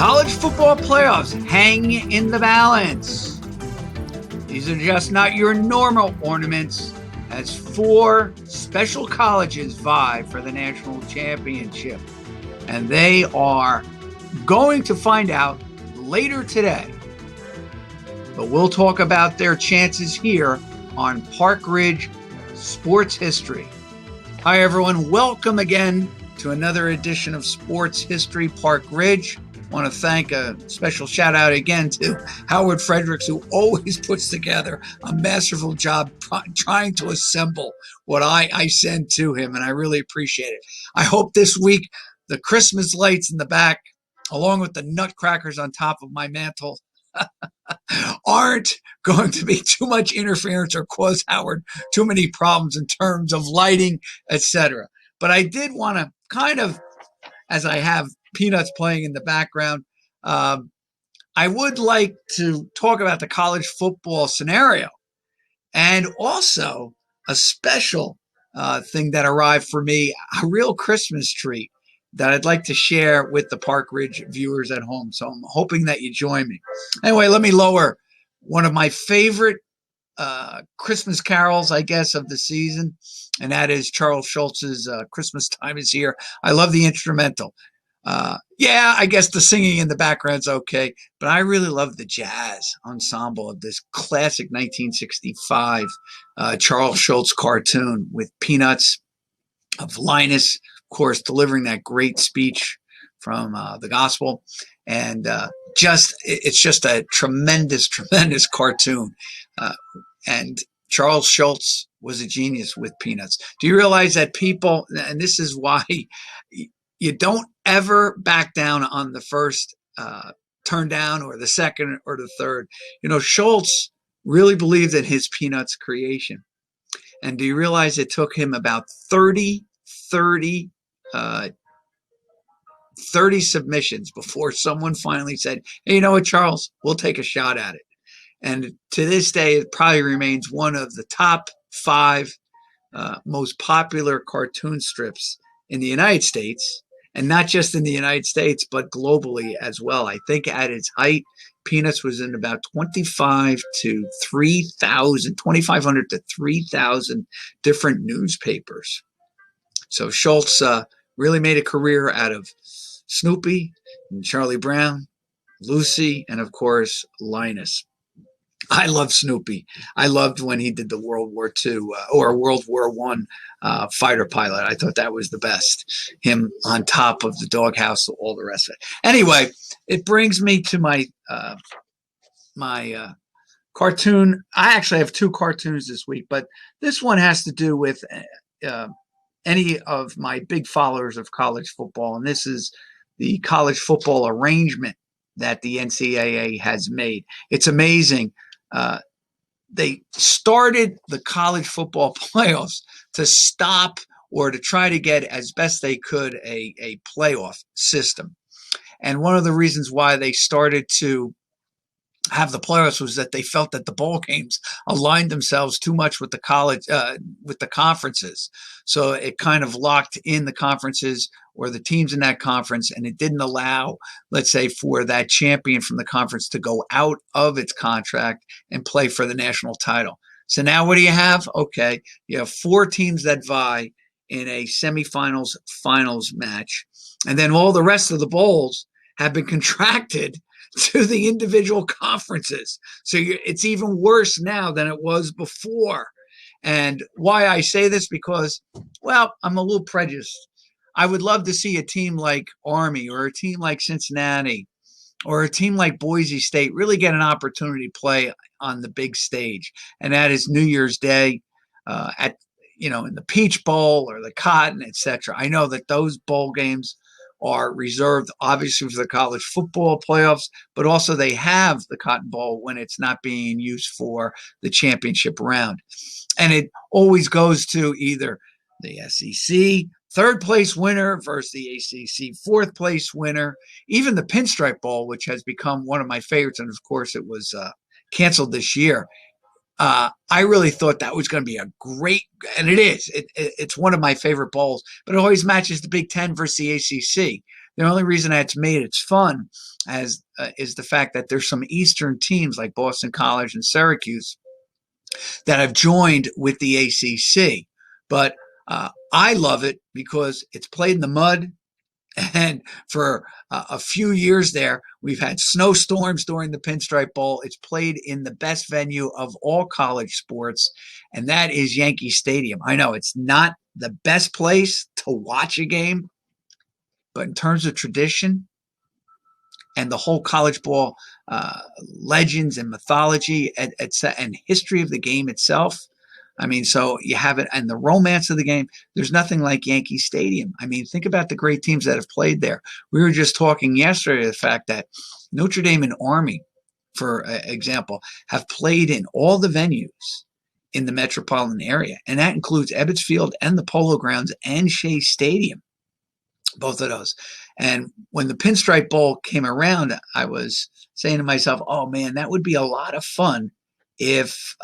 College football playoffs hang in the balance. These are just not your normal ornaments, as 4 special colleges vie for the national championship. And they are going to find out later today. But we'll talk about their chances here on Park Ridge Sports History. Hi, everyone. Welcome again to another edition of Sports History Park Ridge. I want to thank a special shout out again to Howard Fredericks, who always puts together a masterful job trying to assemble what I send to him, and I really appreciate it. I hope this week the Christmas lights in the back, along with the nutcrackers on top of my mantle, aren't going to be too much interference or cause Howard too many problems in terms of lighting, etc. But I did want to kind of, as I have Peanuts playing in the background, I would like to talk about the college football scenario and also a special thing that arrived for me, a real Christmas treat that I'd like to share with the Park Ridge viewers at home. So I'm hoping that you join me. Anyway, let me lower one of my favorite Christmas carols, I guess, of the season, and that is Charles Schultz's Christmas Time Is Here. I love the instrumental. Yeah, I guess the singing in the background's okay, but I really love the jazz ensemble of this classic 1965 Charles Schultz cartoon with Peanuts, of Linus, of course, delivering that great speech from the gospel. And it's just a tremendous, tremendous cartoon. And Charles Schultz was a genius with Peanuts. Do you realize that people, and this is why you don't ever back down on the first turn down or the second or the third. You know, Schultz really believed in his Peanuts creation. And do you realize it took him about 30 submissions before someone finally said, hey, you know what, Charles, we'll take a shot at it. And to this day, it probably remains one of the top 5 most popular cartoon strips in the United States, and not just in the United States, but globally as well. I think at its height, Peanuts was in about 2,500 to 3,000 different newspapers. So Schultz really made a career out of Snoopy and Charlie Brown, Lucy, and of course, Linus. I love Snoopy. I loved when he did the World War II or World War I fighter pilot. I thought that was the best. Him on top of the doghouse, all the rest of it. Anyway, it brings me to my cartoon. I actually have 2 cartoons this week, but this one has to do with any of my big followers of college football, and this is the college football arrangement that the NCAA has made. It's amazing. They started the college football playoffs to stop or to try to get as best they could a playoff system. And one of the reasons why they started to have the playoffs was that they felt that the bowl games aligned themselves too much with the conferences. So it kind of locked in the conferences or the teams in that conference, and it didn't allow, let's say, for that champion from the conference to go out of its contract and play for the national title. So now what do you have? Okay, you have 4 teams that vie in a semifinals finals match, and then all the rest of the bowls have been contracted to the individual conferences. So it's even worse now than it was before. And why I say this, because, well, I'm a little prejudiced. I would love to see a team like Army or a team like Cincinnati or a team like Boise State really get an opportunity to play on the big stage. And that is New Year's Day in the Peach Bowl or the Cotton, etc. I know that those bowl games are reserved, obviously, for the college football playoffs, but also they have the Cotton Bowl when it's not being used for the championship round. And it always goes to either the SEC third place winner versus the ACC fourth place winner, even the Pinstripe Bowl, which has become one of my favorites. And of course, it was canceled this year. I really thought that was going to be a great, and it is. It's one of my favorite bowls, but it always matches the Big Ten versus the ACC. The only reason that's made it fun is the fact that there's some Eastern teams like Boston College and Syracuse that have joined with the ACC. But I love it because it's played in the mud. And for a few years there, we've had snowstorms during the Pinstripe Bowl. It's played in the best venue of all college sports, and that is Yankee Stadium. I know it's not the best place to watch a game, but in terms of tradition and the whole college ball legends and mythology and history of the game itself, I mean, so you have it, and the romance of the game. There's nothing like Yankee Stadium. I mean, think about the great teams that have played there. We were just talking yesterday the fact that Notre Dame and Army, for example, have played in all the venues in the metropolitan area, and that includes Ebbets Field and the Polo Grounds and Shea Stadium, both of those. And when the Pinstripe Bowl came around, I was saying to myself, oh man, that would be a lot of fun if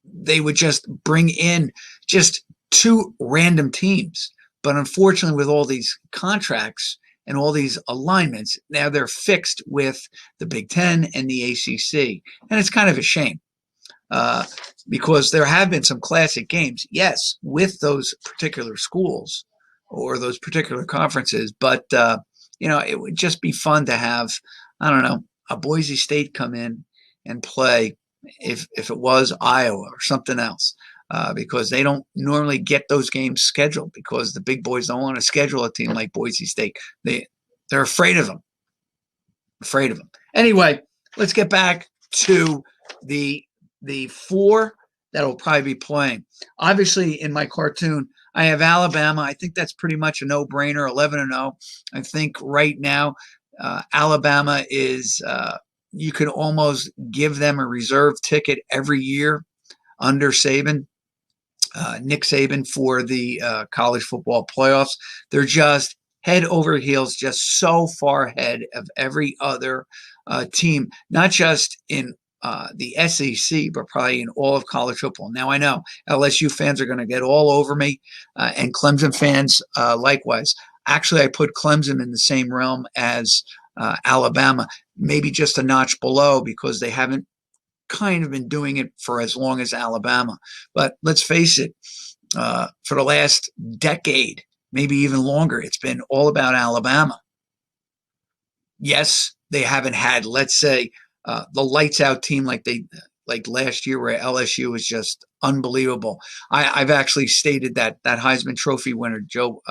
they would just bring in just two random teams. But unfortunately, with all these contracts and all these alignments, now they're fixed with the Big Ten and the ACC. And it's kind of a shame because there have been some classic games, yes, with those particular schools or those particular conferences. But, it would just be fun to have, I don't know, a Boise State come in and play if it was Iowa or something else, because they don't normally get those games scheduled because the big boys don't want to schedule a team like Boise State. They're afraid of them. Anyway, let's get back to the four that will probably be playing. Obviously, in my cartoon, I have Alabama. I think that's pretty much a no-brainer, 11-0. I think right now Alabama is you could almost give them a reserve ticket every year under Saban, Nick Saban, for the college football playoffs. They're just head over heels, just so far ahead of every other team, not just in the SEC, but probably in all of college football. Now, I know LSU fans are going to get all over me, and Clemson fans likewise. Actually, I put Clemson in the same realm as Alabama, maybe just a notch below because they haven't kind of been doing it for as long as Alabama. But let's face it, for the last decade, maybe even longer, it's been all about Alabama. Yes, they haven't had, let's say, the lights out team like last year where LSU was just unbelievable. I've actually stated that Heisman Trophy winner, Joe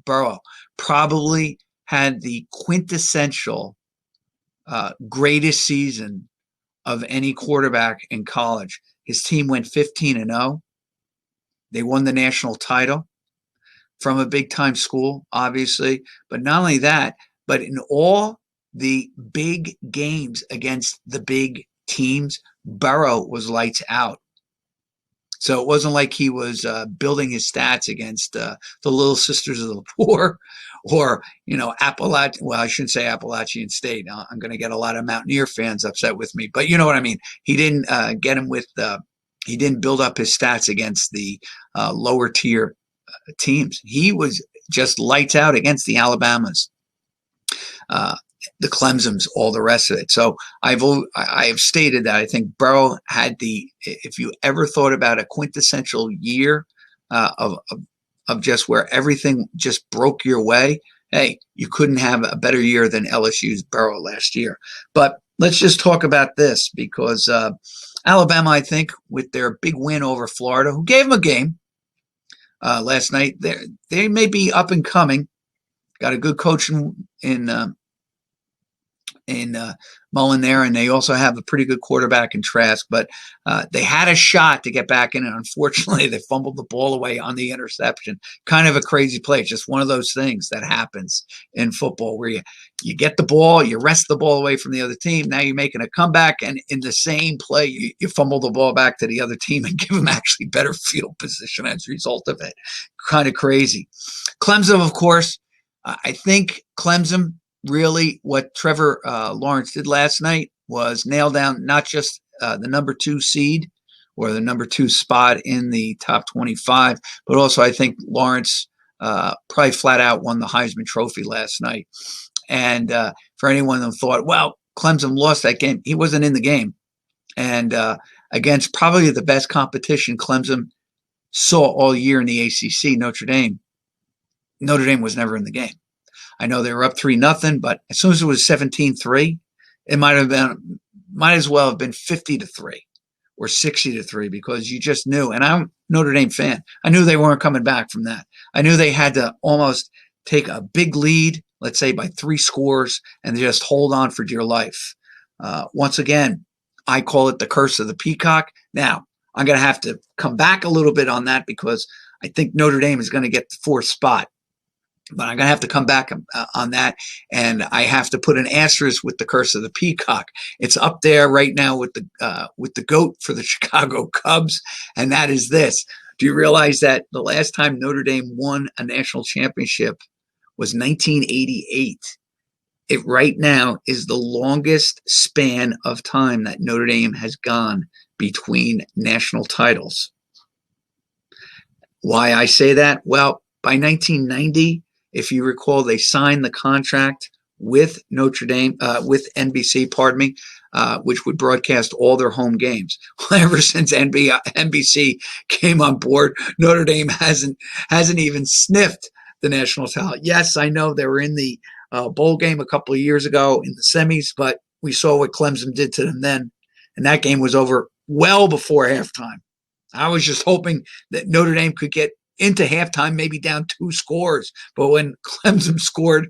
Burrow, probably had the quintessential greatest season of any quarterback in college. His team went 15-0. They won the national title from a big-time school, obviously. But not only that, but in all the big games against the big teams, Burrow was lights out. So it wasn't like he was building his stats against the Little Sisters of the Poor or, Appalachian. Well, I shouldn't say Appalachian State. I'm going to get a lot of Mountaineer fans upset with me. But you know what I mean. He didn't get him with he didn't build up his stats against the lower tier teams. He was just lights out against the Alabamas, the Clemsons, all the rest of it. So I have stated that I think Burrow had if you ever thought about a quintessential year of just where everything just broke your way, hey, you couldn't have a better year than LSU's Burrow last year. But let's just talk about this because Alabama, I think, with their big win over Florida, who gave them a game last night, they may be up and coming. Got a good coach in Mullen there, and they also have a pretty good quarterback in Trask, but they had a shot to get back in, and unfortunately they fumbled the ball away on the interception. Kind of a crazy play. It's just one of those things that happens in football where you get the ball, you wrest the ball away from the other team, now you're making a comeback, and in the same play you fumble the ball back to the other team and give them actually better field position as a result of it. Kind of crazy. Clemson, of course, I think Clemson, really, what Trevor Lawrence did last night was nail down not just the number 2 seed or the number 2 spot in the top 25, but also I think Lawrence probably flat out won the Heisman Trophy last night. And for anyone who thought, well, Clemson lost that game, he wasn't in the game. And against probably the best competition Clemson saw all year in the ACC, Notre Dame was never in the game. I know they were up 3-0, but as soon as it was 17-3, it might as well have been 50-3 or 60-3, because you just knew. And I'm a Notre Dame fan. I knew they weren't coming back from that. I knew they had to almost take a big lead, let's say by 3 scores, and just hold on for dear life. Once again, I call it the curse of the peacock. Now, I'm going to have to come back a little bit on that, because I think Notre Dame is going to get the 4th spot. But I'm going to have to come back on that, and I have to put an asterisk with the curse of the peacock. It's up there right now with the GOAT for the Chicago Cubs, and that is this. Do you realize that the last time Notre Dame won a national championship was 1988? It right now is the longest span of time that Notre Dame has gone between national titles. Why I say that? Well, by 1990, if you recall, they signed the contract with Notre Dame, with NBC, which would broadcast all their home games. Well, ever since NBC came on board, Notre Dame hasn't even sniffed the national title. Yes, I know they were in the bowl game a couple of years ago in the semis, but we saw what Clemson did to them then, and that game was over well before halftime. I was just hoping that Notre Dame could get into halftime, maybe down 2 scores. But when Clemson scored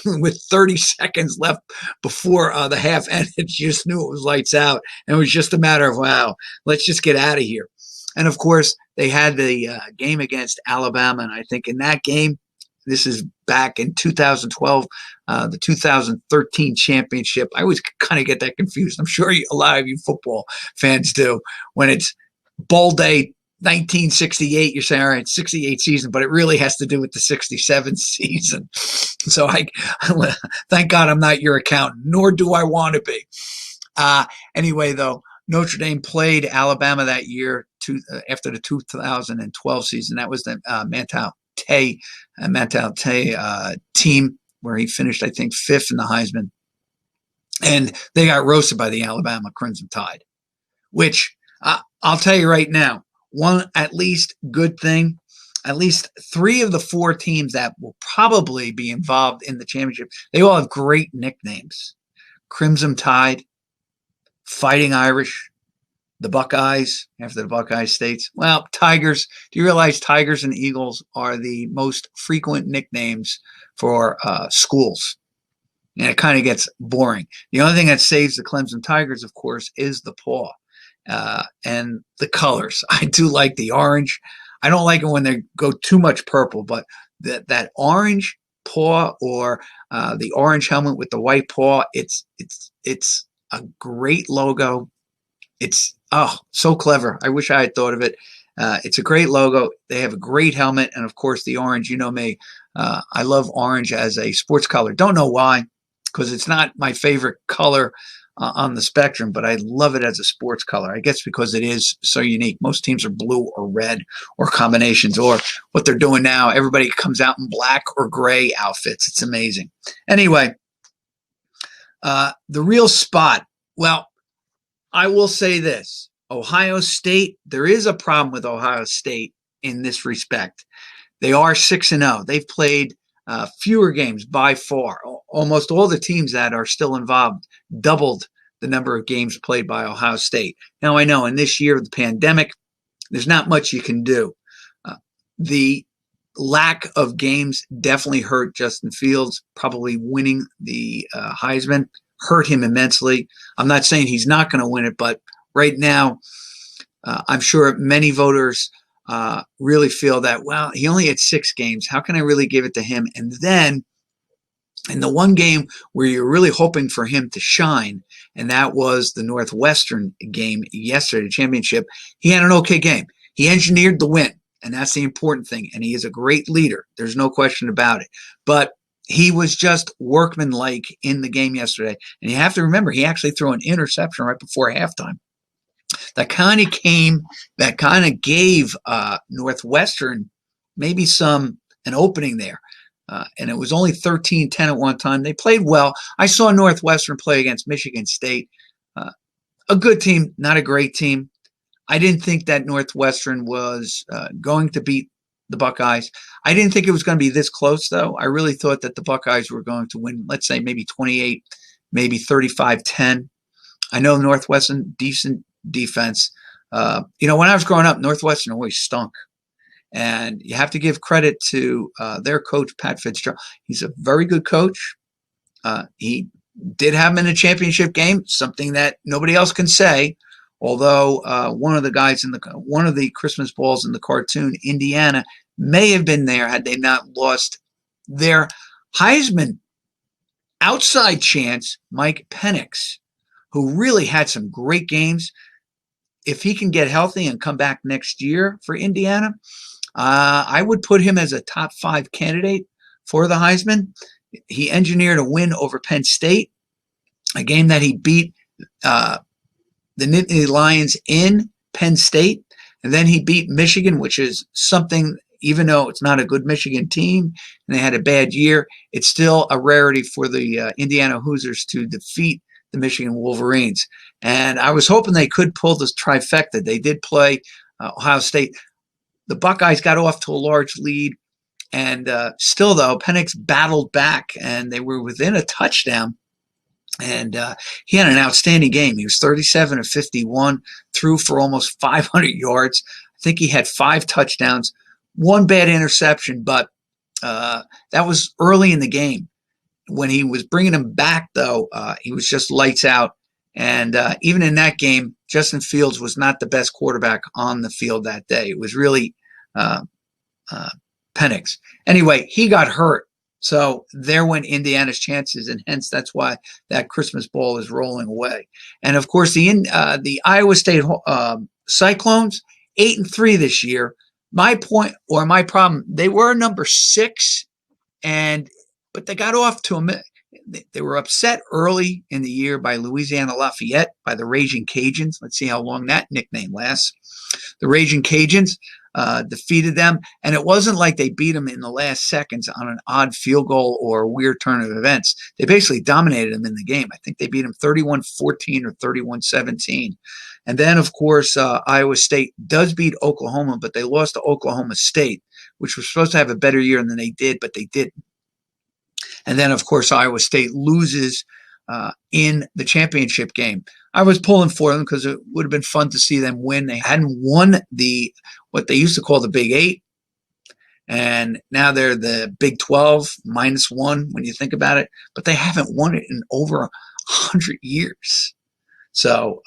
with 30 seconds left before the half ended, you just knew it was lights out. And it was just a matter of, wow, let's just get out of here. And, of course, they had the game against Alabama. And I think in that game, this is back in 2012, the 2013 championship. I always kind of get that confused. I'm sure a lot of you football fans do. When it's bowl day 1968, you're saying, all right, 68 season, but it really has to do with the 67 season. So I thank God I'm not your accountant, nor do I want to be. Anyway, though, Notre Dame played Alabama that year after the 2012 season. That was the Mantel team, where he finished, I think, 5th in the Heisman. And they got roasted by the Alabama Crimson Tide, which I'll tell you right now, one at least good thing, at least 3 of the 4 teams that will probably be involved in the championship, they all have great nicknames. Crimson Tide, Fighting Irish, the Buckeyes, after the Buckeye States. Well, Tigers. Do you realize Tigers and Eagles are the most frequent nicknames for schools? And it kind of gets boring. The only thing that saves the Clemson Tigers, of course, is the paw. And the colors. I do like the orange. I don't like it when they go too much purple, but that orange paw, or the orange helmet with the white paw, it's a great logo. It's so clever. I wish I had thought of it. It's a great logo. They have a great helmet, and of course the orange. You know me. I love orange as a sports color. Don't know why, because it's not my favorite color on the spectrum, but I love it as a sports color. I guess because it is so unique. Most teams are blue or red or combinations, or what they're doing now, everybody comes out in black or gray outfits. It's amazing. Anyway, the real spot. Well, I will say this. Ohio State, there is a problem with Ohio State in this respect. They are 6-0. They've played fewer games by far. Almost all the teams that are still involved doubled the number of games played by Ohio State. Now, I know in this year of the pandemic, there's not much you can do. The lack of games definitely hurt Justin Fields. Probably winning the Heisman hurt him immensely. I'm not saying he's not going to win it, but right now, I'm sure many voters really feel that, well, he only had 6 games. How can I really give it to him? And then in the one game where you're really hoping for him to shine, and that was the Northwestern game yesterday, the championship, he had an okay game. He engineered the win, and that's the important thing. And he is a great leader. There's no question about it. But he was just workmanlike in the game yesterday. And you have to remember, he actually threw an interception right before halftime. That kind of gave Northwestern maybe some an opening there. And it was only 13-10 at one time. They played well. I saw Northwestern play against Michigan State. A good team, not a great team. I didn't think that Northwestern was going to beat the Buckeyes. I didn't think it was going to be this close, though. I really thought that the Buckeyes were going to win, let's say maybe 28, maybe 35-10. I know Northwestern, decent defense. When I was growing up, Northwestern always stunk. And you have to give credit to their coach, Pat Fitzgerald. He's a very good coach. He did have him in a championship game, something that nobody else can say. Although one of the guys one of the Christmas balls in the cartoon, Indiana, may have been there had they not lost their Heisman outside chance, Mike Penix, who really had some great games. If he can get healthy and come back next year for Indiana, I would put him as a top 5 candidate for the Heisman. He engineered a win over Penn State, a game that he beat the Nittany Lions in Penn State. And then he beat Michigan, which is something, even though it's not a good Michigan team and they had a bad year, it's still a rarity for the Indiana Hoosiers to defeat the Michigan Wolverines. And I was hoping they could pull this trifecta. They did play Ohio State. The Buckeyes got off to a large lead. And still, though, Penix battled back, and they were within a touchdown. And he had an outstanding game. He was 37 of 51, threw for almost 500 yards. I think he had 5 touchdowns, 1 bad interception, but that was early in the game. When he was bringing him back, though, he was just lights out. And even in that game, Justin Fields was not the best quarterback on the field that day. It was really Penix. Anyway, he got hurt. So there went Indiana's chances, and hence that's why that Christmas ball is rolling away. And of course, the Iowa State Cyclones, 8-3 this year. My point, or my problem, they were number 6, but they got off to they were upset early in the year by Louisiana Lafayette, by the Raging Cajuns. Let's see how long that nickname lasts. The Raging Cajuns defeated them, and it wasn't like they beat them in the last seconds on an odd field goal or a weird turn of events. They basically dominated them in the game. I think they beat them 31-14 or 31-17. And then, of course, Iowa State does beat Oklahoma, but they lost to Oklahoma State, which was supposed to have a better year than they did, but they didn't. And then, of course, Iowa State loses in the championship game. I was pulling for them because it would have been fun to see them win. They hadn't won what they used to call the Big 8, and now they're the Big 12 -1 when you think about it. But they haven't won it in over 100 years. So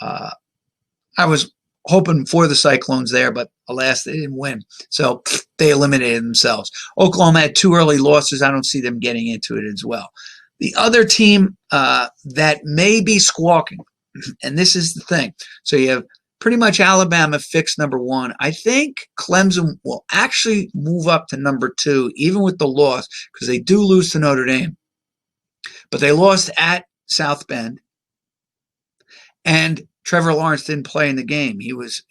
I was hoping for the Cyclones there, but alas, they didn't win. So they eliminated themselves. Oklahoma had 2 early losses. I don't see them getting into it as well. The other team that may be squawking, and this is the thing. So you have pretty much Alabama fixed number 1. I think Clemson will actually move up to number 2, even with the loss, because they do lose to Notre Dame. But they lost at South Bend. And Trevor Lawrence didn't play in the game. He was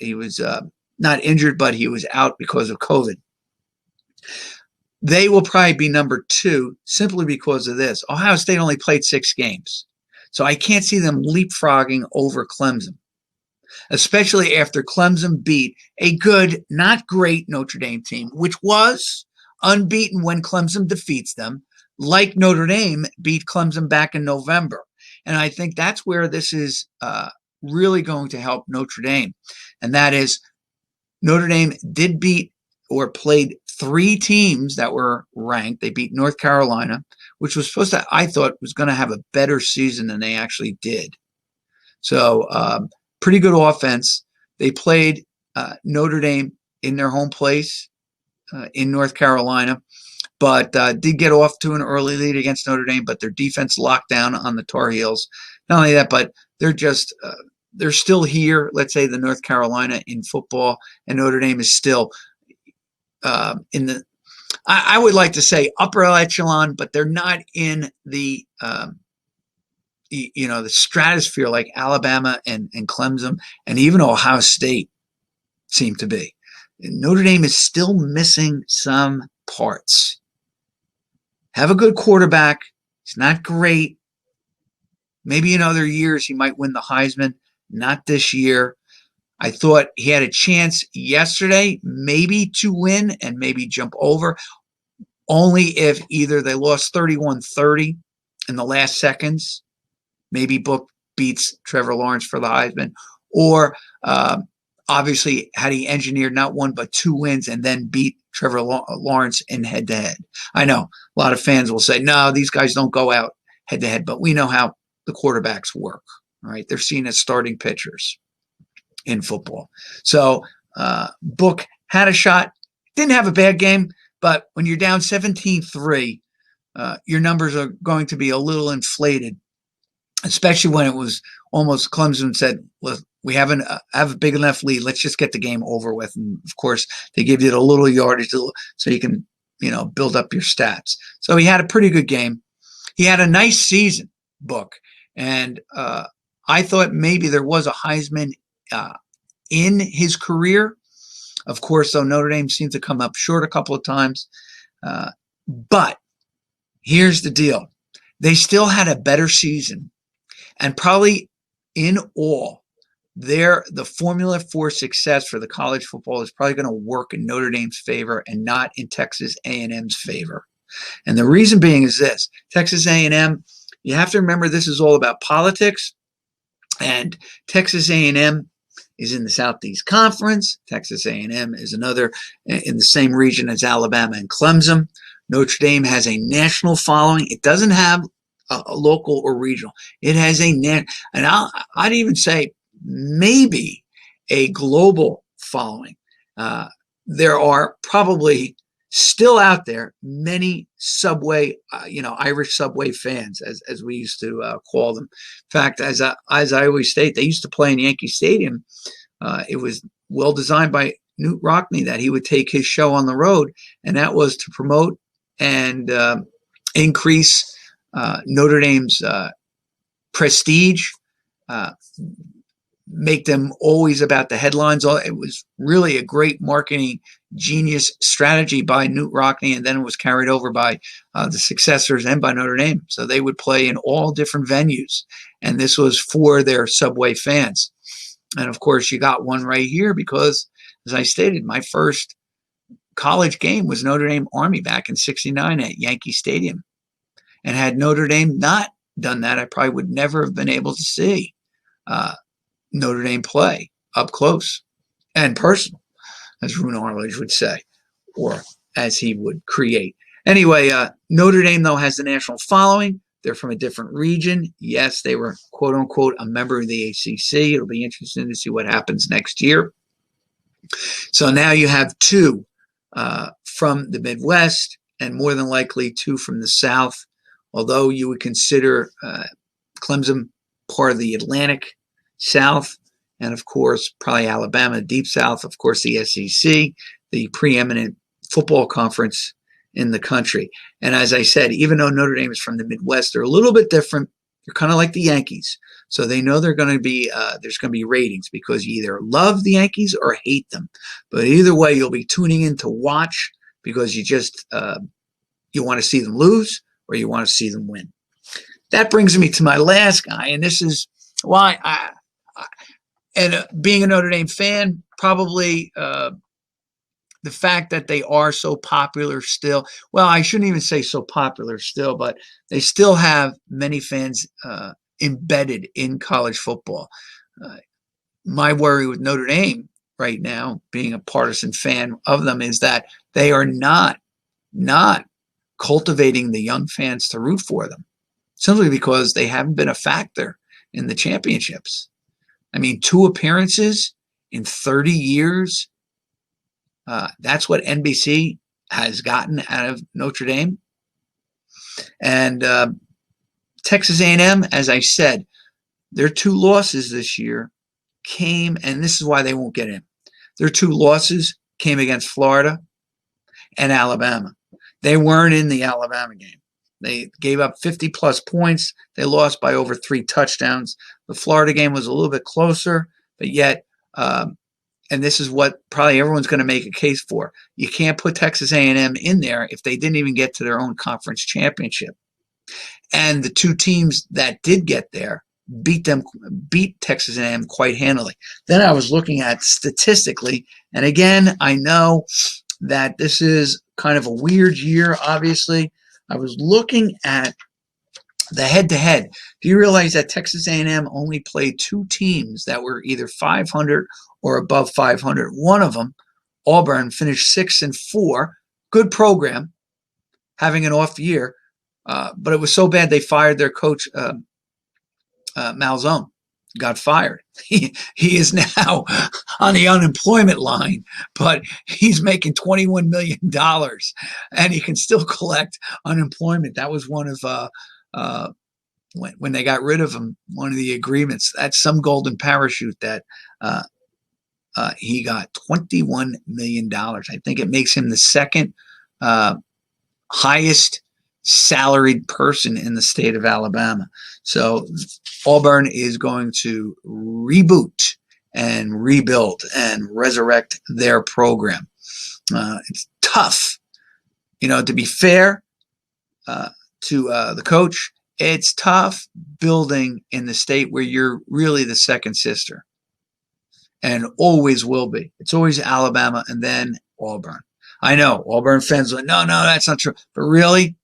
not injured, but he was out because of COVID. They will probably be number 2 simply because of this. Ohio State only played 6 games. So I can't see them leapfrogging over Clemson, especially after Clemson beat a good, not great Notre Dame team, which was unbeaten when Clemson defeats them, like Notre Dame beat Clemson back in November. And I think that's where this is really going to help Notre Dame. And that is Notre Dame did beat or played 3 teams that were ranked. They beat North Carolina, which was supposed to, I thought, was going to have a better season than they actually did. So pretty good offense. They played Notre Dame in their home place in North Carolina, but did get off to an early lead against Notre Dame, but their defense locked down on the Tar Heels. Not only that, but they're still here, let's say the North Carolina in football, and Notre Dame is still in the, I would like to say upper echelon, but they're not in the, the stratosphere like Alabama and Clemson and even Ohio State seem to be. And Notre Dame is still missing some parts. Have a good quarterback. He's not great. Maybe in other years he might win the Heisman. Not this year. I thought he had a chance yesterday maybe to win and maybe jump over, only if either they lost 31-30 in the last seconds, maybe Book beats Trevor Lawrence for the Heisman, or obviously had he engineered not one but two wins and then beat Trevor Lawrence in head-to-head. I know a lot of fans will say, no, these guys don't go out head-to-head, but we know how the quarterbacks work, right? They're seen as starting pitchers in football. So Book had a shot, didn't have a bad game, but when you're down 17-3, your numbers are going to be a little inflated, especially when it was almost Clemson said, well, we have a big enough lead. Let's just get the game over with. And of course, they give you a little yardage so you can, build up your stats. So he had a pretty good game. He had a nice season, Book. And I thought maybe there was a Heisman in his career. Of course, though, Notre Dame seemed to come up short a couple of times. But here's the deal. They still had a better season. And probably in all, the formula for success for the college football is probably going to work in Notre Dame's favor and not in Texas A&M's favor. And the reason being is this. Texas A&M, you have to remember this is all about politics. And Texas A&M is in the Southeast Conference. Texas A&M is another in the same region as Alabama and Clemson. Notre Dame has a national following. It doesn't have a local or regional. It has and I'd even say maybe a global following. There are probably still out there many Subway, Irish Subway fans, as we used to call them. In fact, as I always state, they used to play in Yankee Stadium. It was well designed by Knute Rockne that he would take his show on the road, and that was to promote and increase Notre Dame's prestige, make them always about the headlines. It was really a great marketing genius strategy by Knute Rockne, and then it was carried over by the successors and by Notre Dame. So they would play in all different venues, and this was for their Subway fans. And of course, you got one right here because, as I stated, my first college game was Notre Dame Army back in '69 at Yankee Stadium. And had Notre Dame not done that, I probably would never have been able to see Notre Dame play up close and personal, as Rune Arledge would say, or as he would create. Anyway, Notre Dame, though, has the national following. They're from a different region. Yes, they were, quote unquote, a member of the ACC. It'll be interesting to see what happens next year. So now you have two from the Midwest and more than likely two from the South, although you would consider Clemson part of the Atlantic South, and of course, probably Alabama, deep South, of course, the SEC, the preeminent football conference in the country. And as I said, even though Notre Dame is from the Midwest, they're a little bit different. They're kind of like the Yankees. So they know they're going to be there's going to be ratings because you either love the Yankees or hate them. But either way, you'll be tuning in to watch because you just you want to see them lose or you want to see them win. That brings me to my last guy, and this is why being a Notre Dame fan, probably the fact that they are so popular still. Well, I shouldn't even say so popular still, but they still have many fans embedded in college football. My worry with Notre Dame right now, being a partisan fan of them, is that they are not cultivating the young fans to root for them, simply because they haven't been a factor in the championships. I mean, 2 appearances in 30 years. That's what NBC has gotten out of Notre Dame. And Texas A&M, as I said, their 2 losses this year came, and this is why they won't get in. Their 2 losses came against Florida and Alabama. They weren't in the Alabama game. They gave up 50-plus points. They lost by over 3 touchdowns. The Florida game was a little bit closer, but yet and this is what probably everyone's going to make a case for. You can't put Texas A&M in there if they didn't even get to their own conference championship. And the two teams that did get there beat Texas A&M quite handily. Then I was looking at statistically, and again, I know that this is kind of a weird year, obviously. I was looking at the head-to-head. Do you realize that Texas A&M only played two teams that were either 500 or above 500? One of them, Auburn, finished 6-4. Good program, having an off year, but it was so bad they fired their coach, Malzone. Got fired. He is now on the unemployment line, but he's making $21 million, and he can still collect unemployment. That was one of when they got rid of him, one of the agreements. That's some golden parachute that he got $21 million. I think it makes him the second highest salaried person in the state of Alabama. So Auburn is going to reboot and rebuild and resurrect their program. It's tough, to be fair to the coach. It's tough building in the state where you're really the second sister, and always will be. It's always Alabama and then Auburn. I know Auburn fans are like, no, that's not true. But really,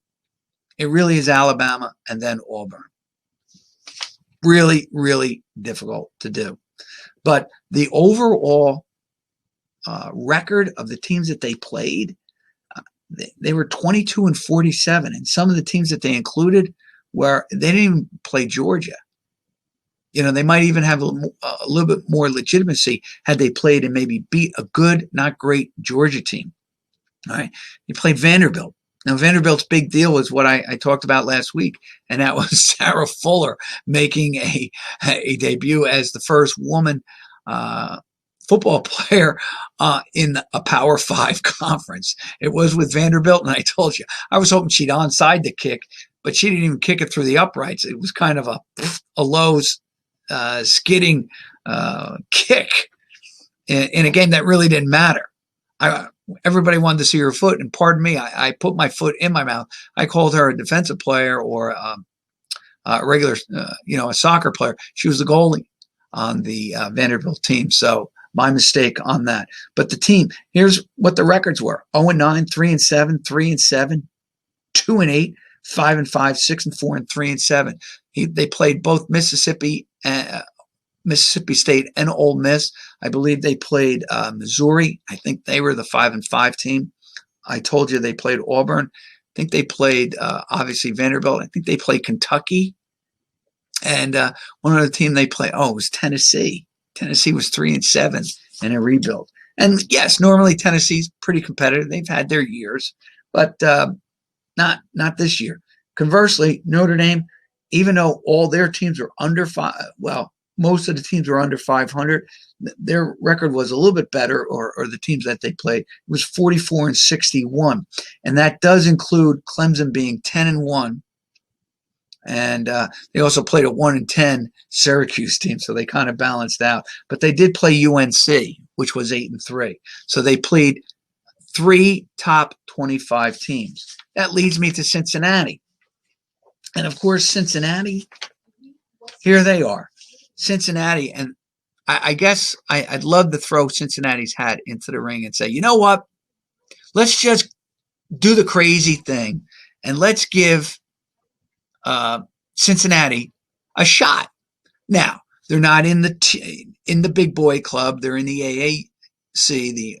it really is Alabama and then Auburn. Really, really difficult to do. But the overall record of the teams that they played, they were 22-47. And some of the teams that they included they didn't even play Georgia. They might even have a little bit more legitimacy had they played and maybe beat a good, not great Georgia team. All right. You played Vanderbilt. Now, Vanderbilt's big deal was what I talked about last week, and that was Sarah Fuller making a debut as the first woman football player in a Power 5 conference. It was with Vanderbilt, and I told you, I was hoping she'd onside the kick, but she didn't even kick it through the uprights. It was kind of a low skidding kick in a game that really didn't matter. Everybody wanted to see her foot, and pardon me, I put my foot in my mouth. I called her a defensive player or a regular, a soccer player. She was the goalie on the Vanderbilt team, so my mistake on that. But the team, here's what the records were: 0-9, 3-7, 3-7, 2-8, 5-5, 6-4, and 3-7. They played both Mississippi State and Ole Miss. I believe they played Missouri. I think they were the 5-5 team. I told you they played Auburn. I think they played obviously Vanderbilt. I think they played Kentucky. And one other team they played, it was Tennessee. Tennessee was 3-7 in a rebuild. And yes, normally Tennessee's pretty competitive. They've had their years, but not this year. Conversely, Notre Dame, even though all their teams are under most of the teams were under 500. Their record was a little bit better, or the teams that they played. It was 44-61, and that does include Clemson being 10-1, and they also played a 1-10 Syracuse team, so they kind of balanced out. But they did play UNC, which was 8-3, so they played 3 top 25 teams. That leads me to Cincinnati, and of course, Cincinnati. Here they are. Cincinnati, and I guess I'd love to throw Cincinnati's hat into the ring and say, you know what? Let's just do the crazy thing, and let's give Cincinnati a shot. Now, they're not in the big boy club. They're in the AAC, the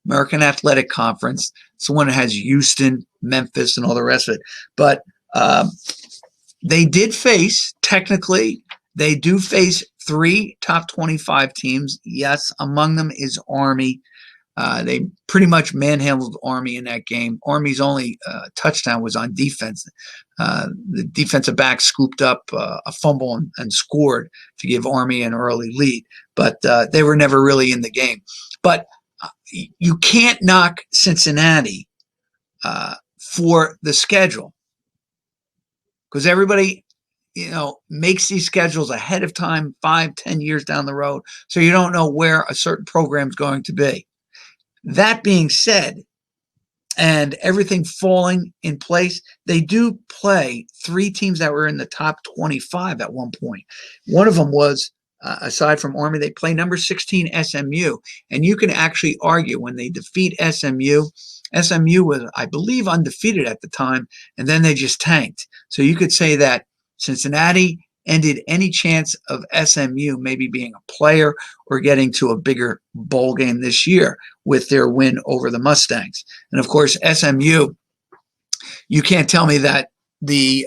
American Athletic Conference. It's the one that has Houston, Memphis, and all the rest of it. But they did face, technically, they do face 3 top 25 teams. Yes, among them is Army. They pretty much manhandled Army in that game. Army's only touchdown was on defense. The defensive back scooped up a fumble and scored to give Army an early lead. But they were never really in the game. But you can't knock Cincinnati for the schedule, because everybody makes these schedules ahead of time, 5-10 years down the road, so you don't know where a certain program is going to be. That being said, and everything falling in place, they do play 3 teams that were in the top 25 at one point. One of them was, aside from Army, they play number 16 SMU. And you can actually argue when they defeat SMU was, I believe, undefeated at the time, and then they just tanked. So you could say that Cincinnati ended any chance of SMU maybe being a player or getting to a bigger bowl game this year with their win over the Mustangs. And of course, SMU, you can't tell me that the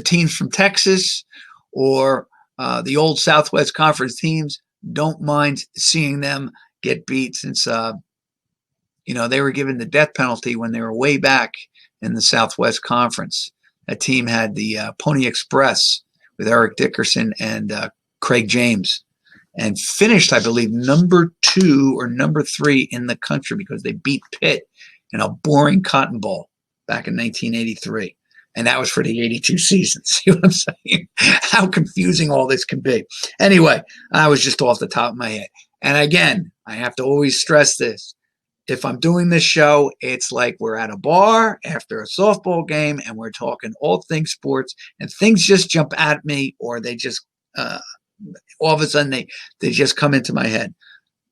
teams from Texas or the old Southwest Conference teams don't mind seeing them get beat, since they were given the death penalty when they were way back in the Southwest Conference. That team had the Pony Express with Eric Dickerson and Craig James, and finished, I believe, number 2 or number 3 in the country because they beat Pitt in a boring Cotton Bowl back in 1983. And that was for the 82 season. See what I'm saying? How confusing all this can be. Anyway, I was just off the top of my head. And again, I have to always stress this. If I'm doing this show, it's like we're at a bar after a softball game and we're talking all things sports, and things just jump at me, or they just all of a sudden they just come into my head.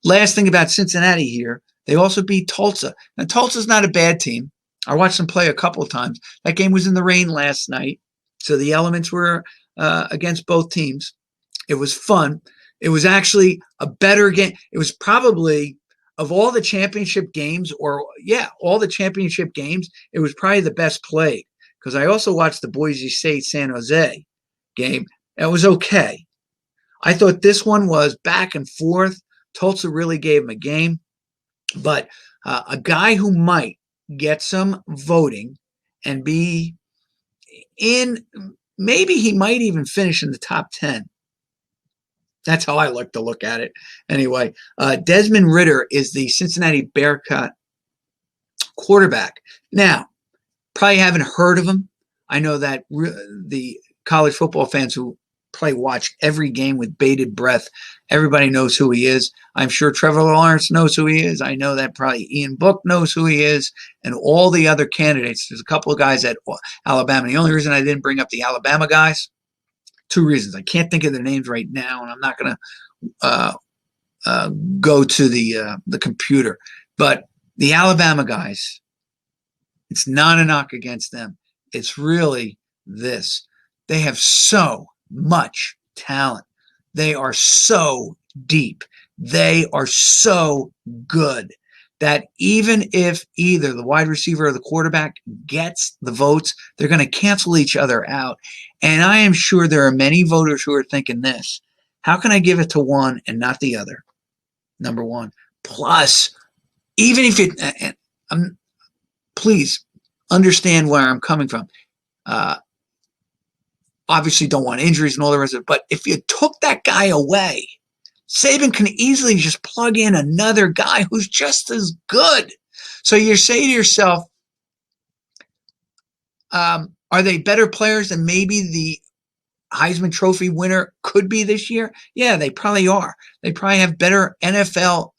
Last thing about Cincinnati here, they also beat Tulsa. Now, Tulsa's not a bad team. I watched them play a couple of times. That game was in the rain last night, so the elements were against both teams. It was fun. It was actually a better game. It was probably, of all the championship games, all the championship games, it was probably the best played, because I also watched the Boise State San Jose game. It was okay. I thought this one was back and forth. Tulsa really gave him a game, but a guy who might get some voting and be in, maybe he might even finish in the top 10. That's how I like to look at it. Anyway, Desmond Ridder is the Cincinnati Bearcat quarterback. Now, probably haven't heard of him. I know that the college football fans who probably watch every game with bated breath, everybody knows who he is. I'm sure Trevor Lawrence knows who he is. I know that probably Ian Book knows who he is, and all the other candidates. There's a couple of guys at Alabama. The only reason I didn't bring up the Alabama guys, 2 reasons. I can't think of their names right now, and I'm not going to go to the computer. But the Alabama guys, it's not a knock against them. It's really this. They have so much talent. They are so deep. They are so good that even if either the wide receiver or the quarterback gets the votes, they're going to cancel each other out. And I am sure there are many voters who are thinking this: how can I give it to one and not the other? Number one. Plus, even if it, please understand where I'm coming from. Obviously don't want injuries and all the rest of it, but if you took that guy away, Saban can easily just plug in another guy who's just as good. So you say to yourself, are they better players than maybe the Heisman Trophy winner could be this year? Yeah, they probably are. They probably have better NFL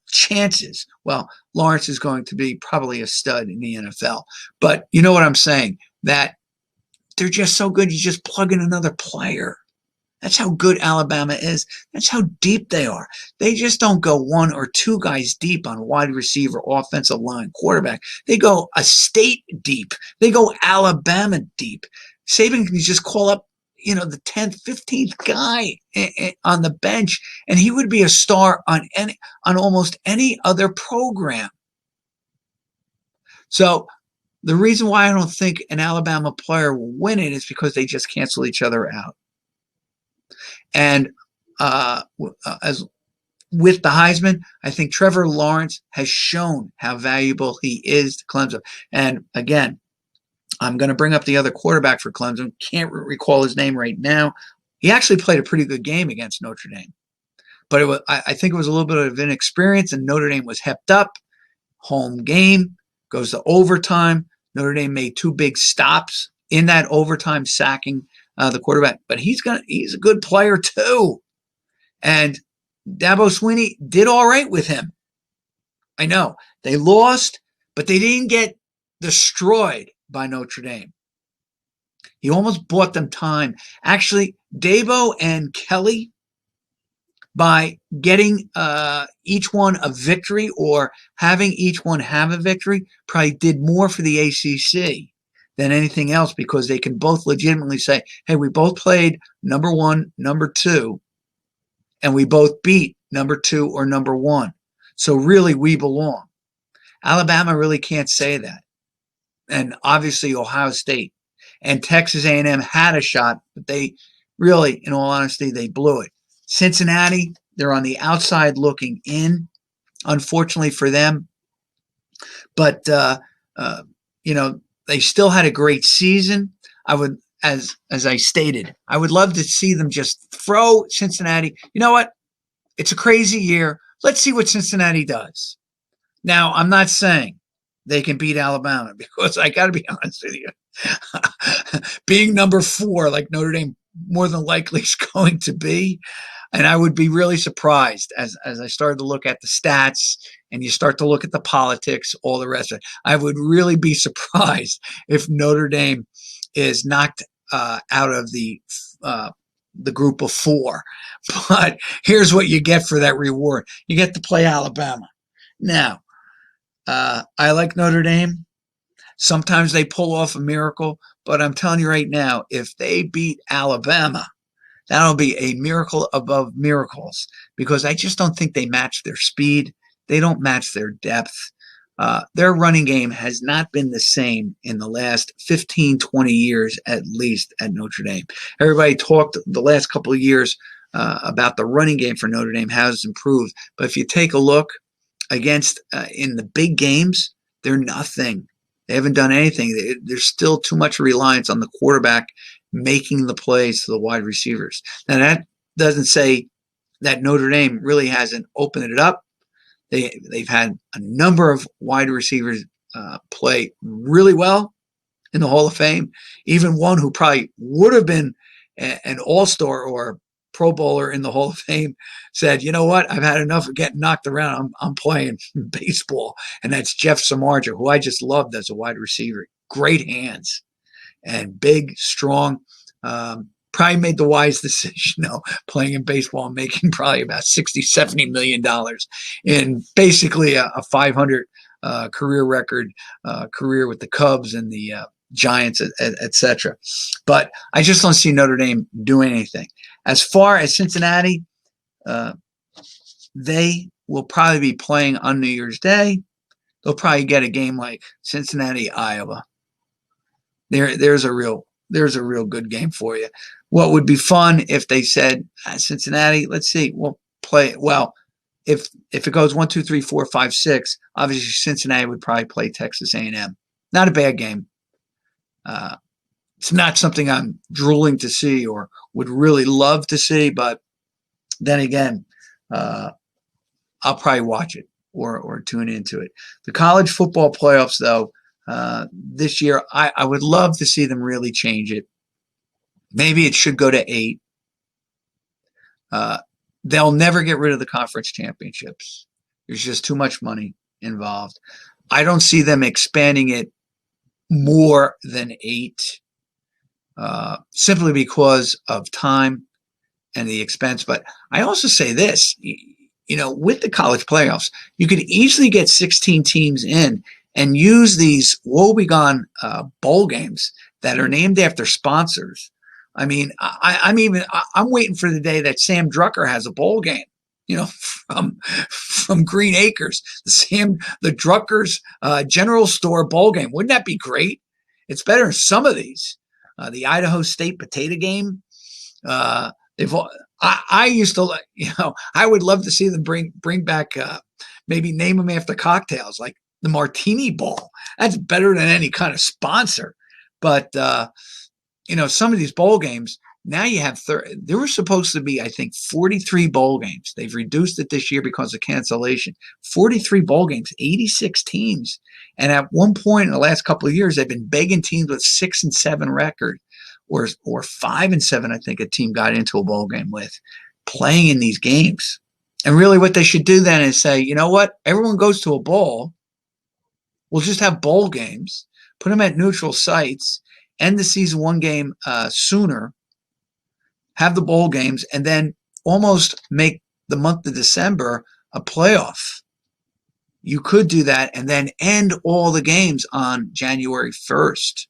chances. Well, Lawrence is going to be probably a stud in the NFL. But you know what I'm saying? That they're just so good, you just plug in another player. That's how good Alabama is. That's how deep they are. They just don't go 1 or 2 guys deep on wide receiver, offensive line, quarterback. They go a state deep. They go Alabama deep. Saban can just call up, the 10th, 15th guy on the bench, and he would be a star on almost any other program. So the reason why I don't think an Alabama player will win it is because they just cancel each other out. And as with the Heisman, I think Trevor Lawrence has shown how valuable he is to Clemson. And again, I'm going to bring up the other quarterback for Clemson. Can't recall his name right now. He actually played a pretty good game against Notre Dame. But I think it was a little bit of inexperience, and Notre Dame was hepped up. Home game, goes to overtime. Notre Dame made 2 big stops in that overtime, sacking the quarterback, but he's a good player too. And Dabo Swinney did all right with him. I know they lost, but they didn't get destroyed by Notre Dame. He almost bought them time. Actually, Dabo and Kelly, by getting each one a victory or having each one have a victory, probably did more for the ACC than anything else, because they can both legitimately say, hey, we both played number one, number two, and we both beat number two or number one. So really, we belong. Alabama really can't say that. And obviously, Ohio State and Texas A&M had a shot, but they really, in all honesty, they blew it. Cincinnati, they're on the outside looking in, unfortunately for them. But, they still had a great season. I would, as I stated, I would love to see them just throw Cincinnati. You know what? It's a crazy year. Let's see what Cincinnati does. Now, I'm not saying they can beat Alabama, because I got to be honest with you. Being number 4, like Notre Dame more than likely is going to be, and I would be really surprised as I started to look at the stats and you start to look at the politics, all the rest of it. I would really be surprised if Notre Dame is knocked out of the group of 4. But here's what you get for that reward. You get to play Alabama. Now, I like Notre Dame. Sometimes they pull off a miracle, but I'm telling you right now, if they beat Alabama, that'll be a miracle above miracles, because I just don't think they match their speed. They don't match their depth. Their running game has not been the same in the last 15, 20 years, at least, at Notre Dame. Everybody talked the last couple of years about the running game for Notre Dame, how it's improved. But if you take a look against in the big games, they're nothing. They haven't done anything. There's still too much reliance on the quarterback making the plays to the wide receivers. Now, that doesn't say that Notre Dame really hasn't opened it up. They've had a number of wide receivers play really well in the Hall of Fame. Even one who probably would have been an all-star or Pro Bowler in the Hall of Fame said, you know what, I've had enough of getting knocked around. I'm playing baseball. And that's Jeff Samardzija, who I just loved as a wide receiver. Great hands and big, strong. Probably made the wise decision, playing in baseball and making probably about $60, $70 million in basically a 500 career record career with the Cubs and the Giants, etc. But I just don't see Notre Dame doing anything. As far as Cincinnati, they will probably be playing on New Year's Day. They'll probably get a game like Cincinnati, Iowa. There's a real good game for you. What would be fun if they said, Cincinnati, let's see, we'll play. Well, if it goes 1, 2, 3, 4, 5, 6, obviously Cincinnati would probably play Texas A&M. Not a bad game. It's not something I'm drooling to see or would really love to see, but then again, I'll probably watch it or tune into it. The college football playoffs, though, this year, I would love to see them really change it. Maybe it should go to 8. They'll never get rid of the conference championships. There's just too much money involved. I don't see them expanding it more than 8, simply because of time and the expense. But I also say this, with the college playoffs, you could easily get 16 teams in and use these woebegone bowl games that are named after sponsors. I mean, I'm waiting for the day that Sam Drucker has a bowl game, from Green Acres, the Drucker's General Store bowl game. Wouldn't that be great? It's better than some of these. The Idaho State potato game. I used to, I would love to see them bring back, maybe name them after cocktails, like the Martini Bowl. That's better than any kind of sponsor. But some of these bowl games, now you have there were supposed to be, I think, 43 bowl games. They've reduced it this year because of cancellation. 43 bowl games, 86 teams. And at one point in the last couple of years, they've been begging teams with 6 and 7 record or 5-7. I think a team got into a bowl game with, playing in these games. And really, what they should do then is say, you know what? Everyone goes to a bowl. We'll just have bowl games, put them at neutral sites, end the season one game sooner, have the bowl games, and then almost make the month of December a playoff. You could do that and then end all the games on January 1st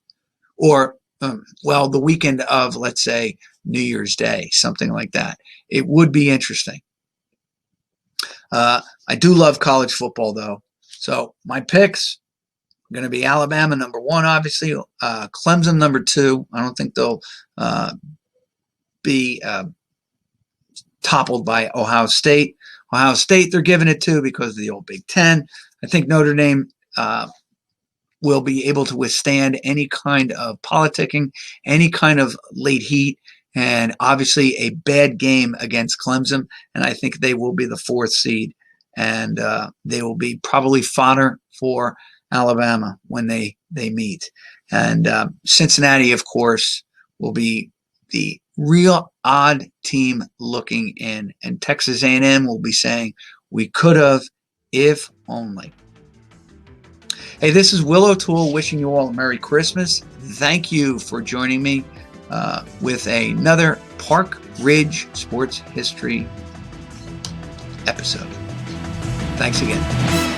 or, the weekend of, let's say, New Year's Day, something like that. It would be interesting. I do love college football, though. So my picks are going to be Alabama number 1, obviously. Clemson number 2. I don't think they'll be toppled by Ohio State. Ohio State, they're giving it to because of the old Big Ten. I think Notre Dame will be able to withstand any kind of politicking, any kind of late heat, and obviously a bad game against Clemson. And I think they will be the 4th seed, and they will be probably fodder for Alabama when they meet. And Cincinnati, of course, will be the real odd team looking in, and Texas A&M will be saying, we could have, if only. Hey, this is Will O'Toole wishing you all a Merry Christmas. Thank you for joining me with another Park Ridge Sports History episode. Thanks again.